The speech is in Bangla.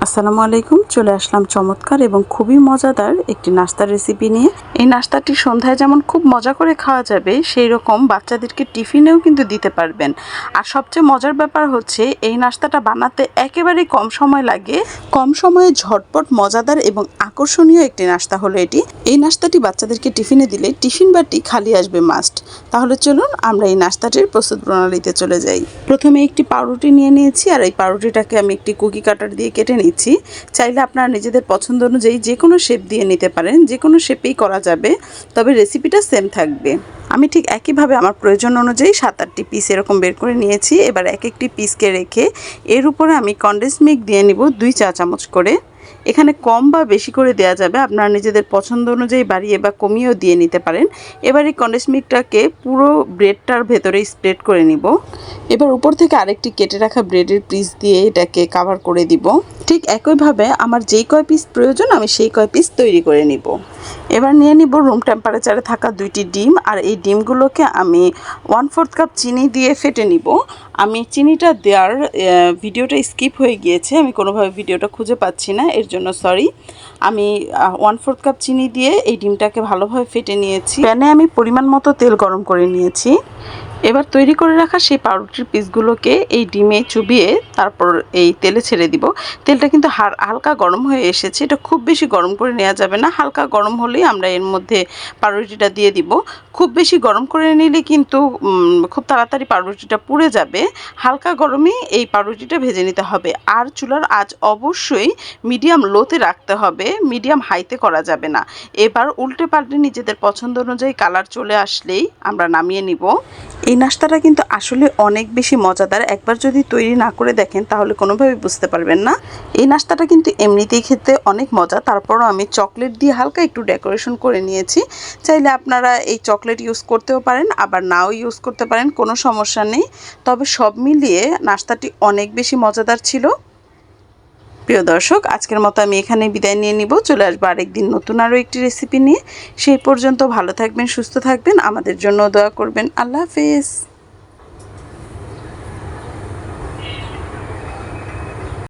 আসসালামু আলাইকুম। চলে আসলাম চমৎকার এবং খুবই মজাদার একটি নাস্তার রেসিপি নিয়ে। এই নাস্তাটি সন্ধ্যায় যেমন খুব মজা করে খাওয়া যাবে, সেই রকম বাচ্চাদেরকে টিফিনেও কিন্তু দিতে পারবেন। আর সবচেয়ে মজার ব্যাপার হচ্ছে এই নাস্তাটা বানাতে একেবারেই কম সময় লাগে। কম সময়ে ঝটপট মজাদার এবং আকর্ষণীয় একটি নাস্তা হলো এটি। এই নাস্তাটি বাচ্চাদেরকে টিফিনে দিলে টিফিন বাটি খালি আসবে মাস্ট। তাহলে চলুন আমরা এই নাস্তাটির প্রস্তুত প্রণালীতে চলে যাই। প্রথমে একটি পাউরুটি নিয়ে নিয়েছি, আর এই পাউরুটিটাকে আমি একটি কুকি কাটার দিয়ে কেটে নিচ্ছি। চাইলে আপনারা নিজেদের পছন্দ অনুযায়ী যে কোনো শেপ দিয়ে নিতে পারেন, যে কোনো শেপেই করা যাবে, তবে রেসিপিটা সেম থাকবে। আমি ঠিক একইভাবে আমার প্রয়োজন অনুযায়ী 7-8টি পিস এরকম বের করে নিয়েছি। এবার এক একটি পিসকে রেখে এর উপরে আমি কনডেন্স মিল্ক দিয়ে নিব 2 চা চামচ করে। এখানে কম বা বেশি করে দেওয়া যাবে, আপনারা নিজেদের পছন্দ অনুযায়ী বাড়িয়ে বা কমিয়েও দিয়ে নিতে পারেন। এবার এই কনডেন্স মিল্কটাকে পুরো ব্রেডটার ভেতরে স্প্রেড করে নিব। এবার উপর থেকে আরেকটি কেটে রাখা ব্রেডের পিস দিয়ে এটাকে কভার করে দিব। ঠিক একইভাবে আমার যেই কয় পিস প্রয়োজন আমি সেই কয় পিস তৈরি করে নিব। এবার নিয়ে নিব রুম টেম্পারেচারে থাকা 2টি ডিম, আর এই ডিমগুলোকে আমি 1/4 কাপ চিনি দিয়ে ফেটে নিব। আমি চিনিটা দেওয়ার ভিডিওটা স্কিপ হয়ে গিয়েছে, আমি কোনোভাবে ভিডিওটা খুঁজে পাচ্ছি না, এর জন্য সরি। আমি 1/4 কাপ চিনি দিয়ে এই ডিমটাকে ভালোভাবে ফেটে নিয়েছি। প্যানে আমি পরিমাণ মতো তেল গরম করে নিয়েছি। এবার তৈরি করে রাখা সেই পাউরুটির পিসগুলোকে এই ডিমে চুবিয়ে তারপর এই তেলে ছেড়ে দিব। তেলটা কিন্তু হালকা গরম হয়ে এসেছে, এটা খুব বেশি গরম করে নেওয়া যাবে না, হালকা গরম হলেই আমরা এর মধ্যে পাউরুটিটা দিয়ে দিব। খুব বেশি গরম করে নিলে কিন্তু খুব তাড়াতাড়ি পাউরুটিটা পুড়ে যাবে। হালকা গরমেই এই পাউরুটিটা ভেজে নিতে হবে। আর চুলার আঁচ অবশ্যই মিডিয়াম লোতে রাখতে হবে, মিডিয়াম হাইতে করা যাবে না। এবার উল্টে পাল্টে নিজেদের পছন্দ অনুযায়ী কালার চলে আসলেই আমরা নামিয়ে নিব। এই নাস্তাটা কিন্তু আসলে অনেক বেশি মজাদার। একবার যদি তৈরি না করে দেখেন তাহলে কোনোভাবেই বুঝতে পারবেন না। এই নাস্তাটা কিন্তু এমনিতেই খেতে অনেক মজা, তারপরও আমি চকলেট দিয়ে হালকা একটু ডেকোরেশন করে নিয়েছি। চাইলে আপনারা এই চকলেট ইউজ করতেও পারেন, আবার নাও ইউজ করতে পারেন, কোনো সমস্যা নেই। তবে সব মিলিয়ে নাস্তাটি অনেক বেশি মজাদার ছিল। প্রিয় দর্শক, আজকের মতো আমি এখানে বিদায় নিয়ে নিব। চলে আসবো আরেকদিন নতুন আরও একটি রেসিপি নিয়ে। সেই পর্যন্ত ভালো থাকবেন, সুস্থ থাকবেন, আমাদের জন্য দোয়া করবেন। আল্লাহ হাফেজ।